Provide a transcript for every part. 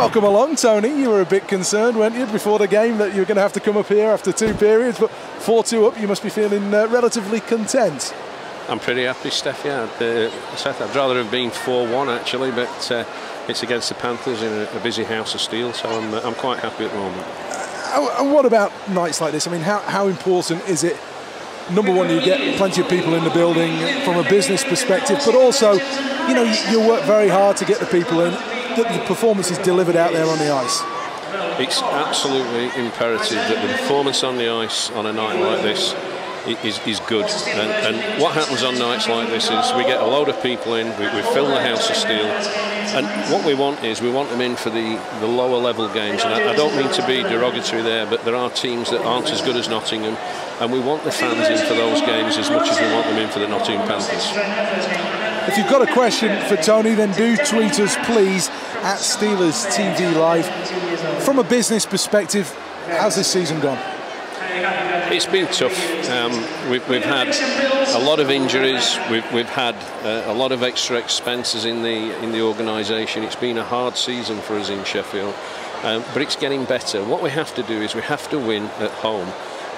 Welcome along, Tony. You were a bit concerned, weren't you, before the game that you were going to have to come up here after 2 periods, but 4-2 up, you must be feeling relatively content. I'm pretty happy, Steph, yeah. Seth, I'd rather have been 4-1 actually, but it's against the Panthers in a busy house of steel, so I'm quite happy at the moment. And what about nights like this? I mean, how important is it? Number one, you get plenty of people in the building from a business perspective, but also, you know, you work very hard to get the people in. The performance is delivered out there on the ice. It's absolutely imperative that the performance on the ice on a night like this is good. And what happens on nights like this is we get a load of people in, we fill the house of steel, and what we want is we want them in for the lower level games. And I don't mean to be derogatory there, but there are teams that aren't as good as Nottingham, and we want the fans in for those games as much as we want them in for the Nottingham Panthers. If you've got a question for Tony, then do tweet us, please, at Steelers TV Live. From a business perspective, how's this season gone? It's been tough. We've had a lot of injuries. We've had a lot of extra expenses in the organisation. It's been a hard season for us in Sheffield, but it's getting better. What we have to do is we have to win at home.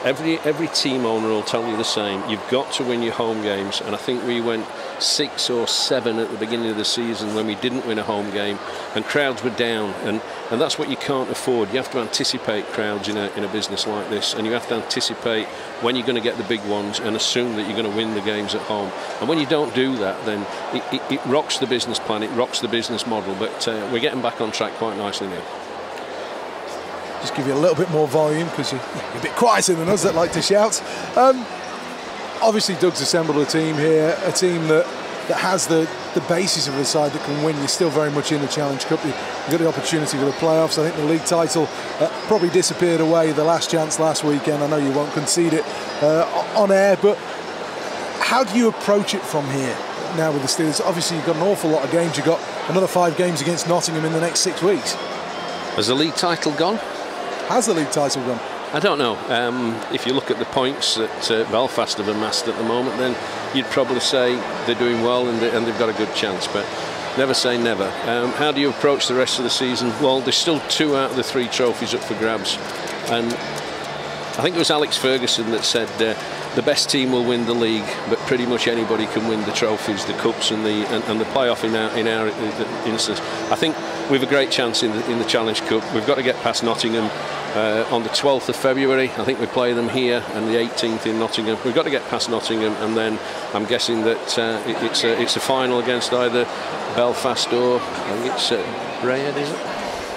Every team owner will tell you the same. You've got to win your home games, and I think we went 6 or 7 at the beginning of the season when we didn't win a home game, and crowds were down, and that's what you can't afford. You have to anticipate crowds in a business like this, and you have to anticipate when you're going to get the big ones and assume that you're going to win the games at home. And when you don't do that, then it rocks the business plan, it rocks the business model, but we're getting back on track quite nicely now. Just give you a little bit more volume because you're a bit quieter than us that like to shout. Obviously Doug's assembled a team here, a team that has the basis of a side that can win. You're still very much in the Challenge Cup. You've got the opportunity for the playoffs. I think the league title probably disappeared away the last chance last weekend. I know you won't concede it on air, but how do you approach it from here now with the Steelers? Obviously you've got an awful lot of games. You've got another 5 games against Nottingham in the next 6 weeks. Has the league title gone? Has the league title gone? I don't know. If you look at the points that Belfast have amassed at the moment, then you'd probably say they're doing well and they've got a good chance, but never say never. How do you approach the rest of the season? Well, there's still 2 out of the 3 trophies up for grabs, and I think it was Alex Ferguson that said the best team will win the league, but pretty much anybody can win the trophies, the cups, and the playoff in our instance. I think we've a great chance in the Challenge Cup. We've got to get past Nottingham on the 12th of February. I think we play them here, and the 18th in Nottingham. We've got to get past Nottingham, and then I'm guessing that it's a final against either Belfast or I think it's Regan, is it?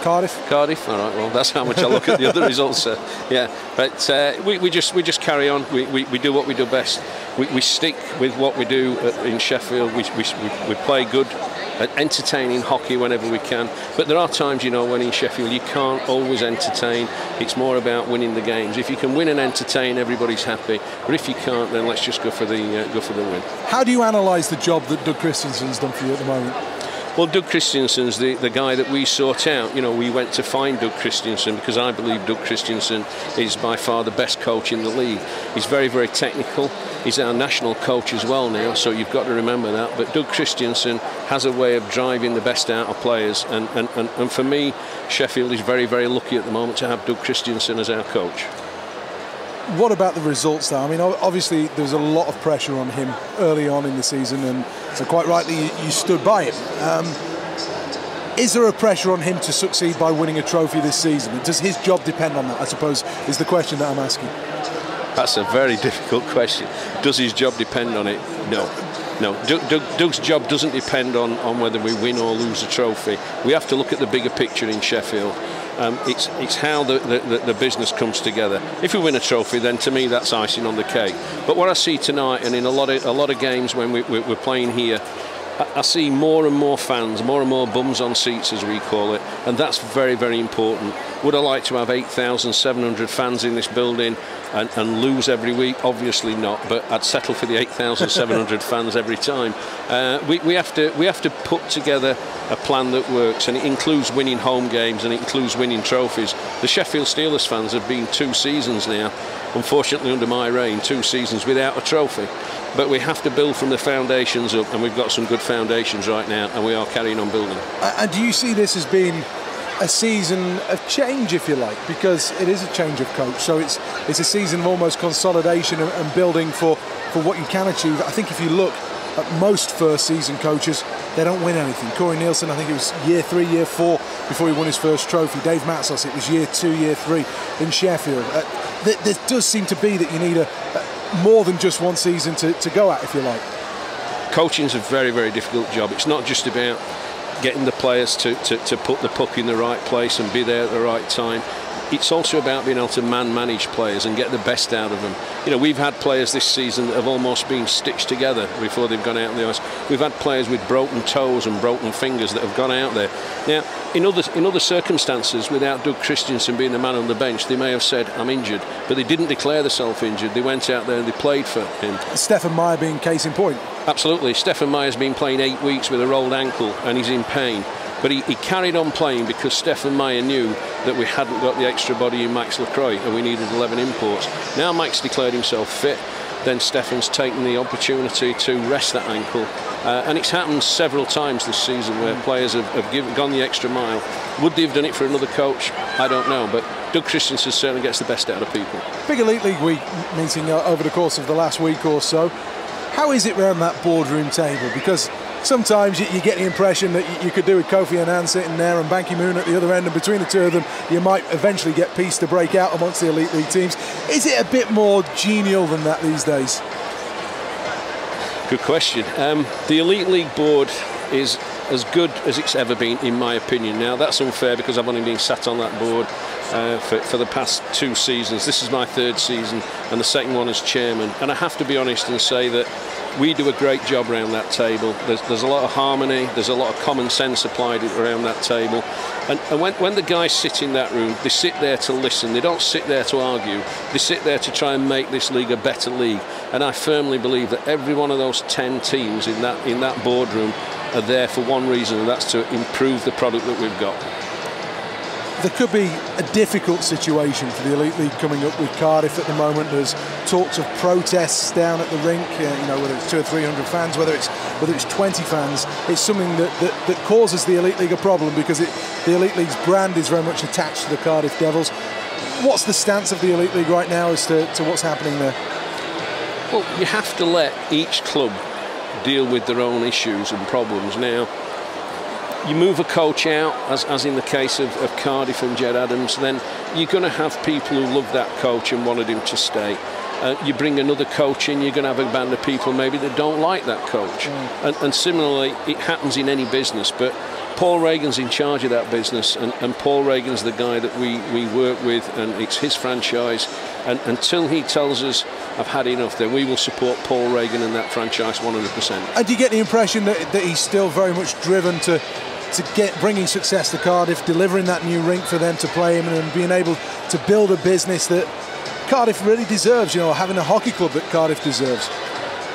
Cardiff. All right. Well, that's how much I look at the other results. Yeah, but we just carry on. We do what we do best. We stick with what we do in Sheffield. We play good, entertaining hockey whenever we can. But there are times, you know, when in Sheffield you can't always entertain. It's more about winning the games. If you can win and entertain, everybody's happy. But if you can't, then let's just go for the win. How do you analyse the job that Doug Christensen's done for you at the moment? Well, Doug Christensen's the guy that we sought out. You know, we went to find Doug Christensen because I believe Doug Christensen is by far the best coach in the league. He's very, very technical. He's our national coach as well now, so you've got to remember that. But Doug Christensen has a way of driving the best out of players, and for me, Sheffield is very, very lucky at the moment to have Doug Christensen as our coach. What about the results, though? I mean, obviously there's a lot of pressure on him early on in the season, and so quite rightly you stood by him. Is there a pressure on him to succeed by winning a trophy this season? Does his job depend on that, I suppose, is the question that I'm asking? That's a very difficult question. Does his job depend on it? No. Doug's job doesn't depend on whether we win or lose a trophy. We have to look at the bigger picture in Sheffield. It's how the business comes together. If we win a trophy, then to me that's icing on the cake. But what I see tonight, and in a lot of games when we're playing here, I see more and more fans, more and more bums on seats, as we call it, and that's very, very important. Would I like to have 8,700 fans in this building and lose every week? Obviously not, but I'd settle for the 8,700 fans every time. We have to put together a plan that works, and it includes winning home games and it includes winning trophies. The Sheffield Steelers fans have been 2 seasons now, unfortunately under my reign, 2 seasons without a trophy. But we have to build from the foundations up, and we've got some good foundations right now, and we are carrying on building. And do you see this as being a season of change, if you like, because it is a change of coach. So it's a season of almost consolidation and building for what you can achieve. I think if you look at most first season coaches, they don't win anything. Corey Nielsen, I think it was year 3, year 4 before he won his first trophy. Dave Matsos, it was year 2, year 3 in Sheffield. There does seem to be that you need more than just one season to go at, if you like. Coaching's a very, very difficult job. It's not just about getting the players to put the puck in the right place and be there at the right time. It's also about being able to manage players and get the best out of them. You know, we've had players this season that have almost been stitched together before they've gone out on the ice. We've had players with broken toes and broken fingers that have gone out there. Now, in other circumstances, without Doug Christensen being the man on the bench, they may have said, I'm injured, but they didn't declare themselves injured. They went out there and they played for him. Stephen Meyer being case in point. Absolutely. Stephen Meyer's been playing 8 weeks with a rolled ankle and he's in pain. But he carried on playing because Stephen Meyer knew that we hadn't got the extra body in Max LaCroix and we needed 11 imports. Now Max declared himself fit, then Stephen's taken the opportunity to rest that ankle. And it's happened several times this season where players have gone the extra mile. Would they have done it for another coach? I don't know, but Doug Christensen certainly gets the best out of people. Big Elite League week meeting over the course of the last week or so. How is it round that boardroom table? Because sometimes you get the impression that you could do with Kofi Annan sitting there and Ban Ki-moon at the other end, and between the two of them you might eventually get peace to break out amongst the Elite League teams. Is it a bit more genial than that these days? Good question. The Elite League board is as good as it's ever been, in my opinion. Now, that's unfair because I've only been sat on that board for the past 2 seasons. This is my 3rd season and the second one as chairman. And I have to be honest and say that we do a great job around that table. There's a lot of harmony, there's a lot of common sense applied around that table. And when the guys sit in that room, they sit there to listen. They don't sit there to argue. They sit there to try and make this league a better league. And I firmly believe that every one of those 10 teams in that boardroom are there for one reason, and that's to improve the product that we've got. There could be a difficult situation for the Elite League coming up with Cardiff at the moment. There's talks of protests down at the rink, whether it's 200 or 300 fans, whether it's 20 fans. It's something that causes the Elite League a problem because the Elite League's brand is very much attached to the Cardiff Devils. What's the stance of the Elite League right now as to what's happening there? Well, you have to let each club deal with their own issues and problems. Now, you move a coach out, as in the case of Cardiff and Jed Adams, then you're going to have people who love that coach and wanted him to stay. You bring another coach in, you're going to have a band of people maybe that don't like that coach. And similarly, it happens in any business, but Paul Regan's in charge of that business, and Paul Regan's the guy that we work with, and it's his franchise. And until he tells us, I've had enough, then we will support Paul Regan and that franchise 100%. And do you get the impression that he's still very much driven to bringing success to Cardiff, delivering that new rink for them to play in, and being able to build a business that Cardiff really deserves, having a hockey club that Cardiff deserves?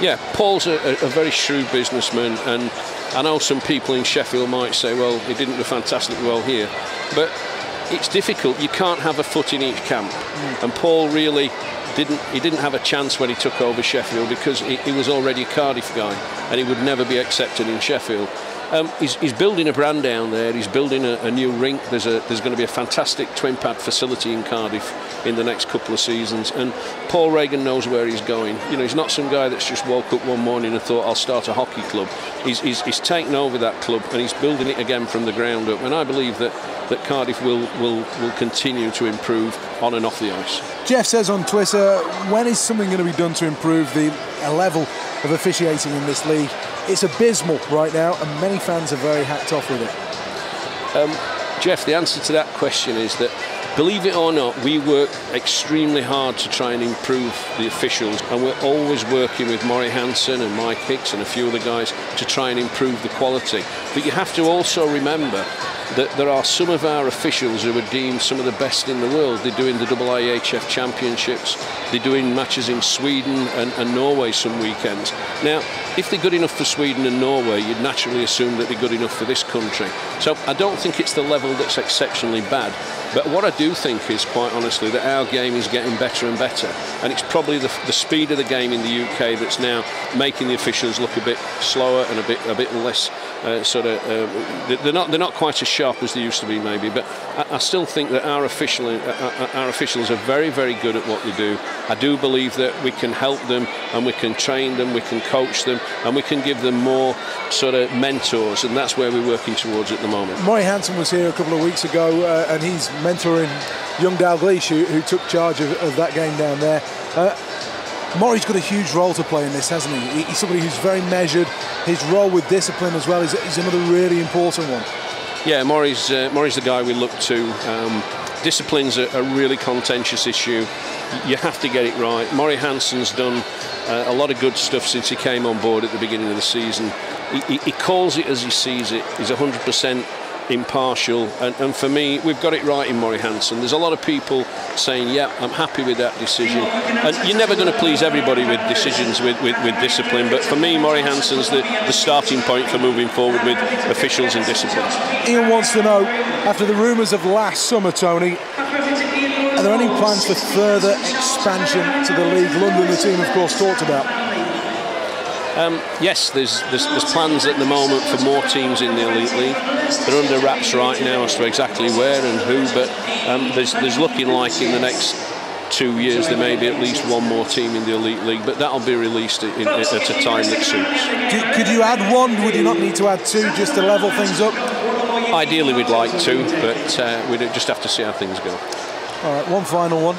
Yeah, Paul's a very shrewd businessman, and I know some people in Sheffield might say, well, he didn't do fantastically well here, but it's difficult. You can't have a foot in each camp. And Paul really didn't have a chance when he took over Sheffield because he was already a Cardiff guy and he would never be accepted in Sheffield. He's building a brand down there. He's building a new rink. There's going to be a fantastic twin pad facility in Cardiff in the next couple of seasons. And Paul Regan knows where he's going. He's not some guy that's just woke up one morning and thought, I'll start a hockey club. He's taken over that club and he's building it again from the ground up. And I believe that Cardiff will continue to improve on and off the ice. Jeff says on Twitter, when is something going to be done to improve the level of officiating in this league? It's abysmal right now, and many fans are very hacked off with it. Jeff, the answer to that question is that, believe it or not, we work extremely hard to try and improve the officials, and we're always working with Maury Hansen and Mike Hicks and a few other guys to try and improve the quality. But you have to also remember that there are some of our officials who are deemed some of the best in the world. They're doing the IIHF championships, they're doing matches in Sweden and Norway some weekends. Now, if they're good enough for Sweden and Norway, you'd naturally assume that they're good enough for this country. So I don't think it's the level that's exceptionally bad. But what I do think is, quite honestly, that our game is getting better and better, and it's probably the speed of the game in the UK that's now making the officials look a bit slower and a bit less they're not quite as sharp as they used to be, maybe. But I still think that our officials are very, very good at what they do. I do believe that we can help them, and we can train them, we can coach them, and we can give them more sort of mentors, and that's where we're working towards at the moment. Murray Hansen was here a couple of weeks ago, and he's mentoring young Dalglish, who took charge of that game down there. Murray's got a huge role to play in this, hasn't he? He's somebody who's very measured. His role with discipline as well is another really important one. Yeah, Murray's the guy we look to. Discipline's a really contentious issue. You have to get it right. Murray Hansen's done a lot of good stuff since he came on board at the beginning of the season. He calls it as he sees it. He's 100% impartial, and for me, we've got it right in Murray Hansen. There's a lot of people saying, yeah, I'm happy with that decision, and you're never going to please everybody with decisions with discipline, but for me, Murray Hansen's the starting point for moving forward with officials and discipline. Ian wants to know, after the rumours of last summer, Tony, are there any plans for further expansion to the league? London, the team, of course, talked about. Yes, there's plans at the moment for more teams in the Elite League. They're under wraps right now as to exactly where and who, but there's looking like in the next 2 years there may be at least one more team in the Elite League, but that'll be released at a time that suits. Could you add one? Would you not need to add two just to level things up? Ideally we'd like to, but we just have to see how things go. All right, one final one.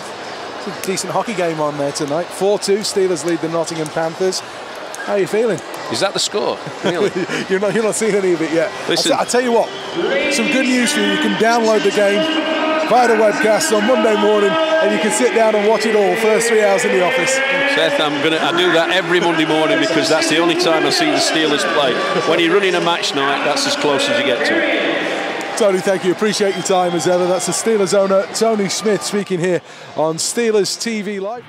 It's a decent hockey game on there tonight. 4-2, Steelers lead the Nottingham Panthers. How are you feeling? Is that the score? Really? you're not seeing any of it yet. Listen, I'll tell you what, some good news for you. You can download the game via the webcast on Monday morning, and you can sit down and watch it all first 3 hours in the office. Seth, I do that every Monday morning because that's the only time I see the Steelers play. When you're running a match night, that's as close as you get to it. Tony, thank you. Appreciate your time as ever. That's the Steelers owner, Tony Smith, speaking here on Steelers TV Live.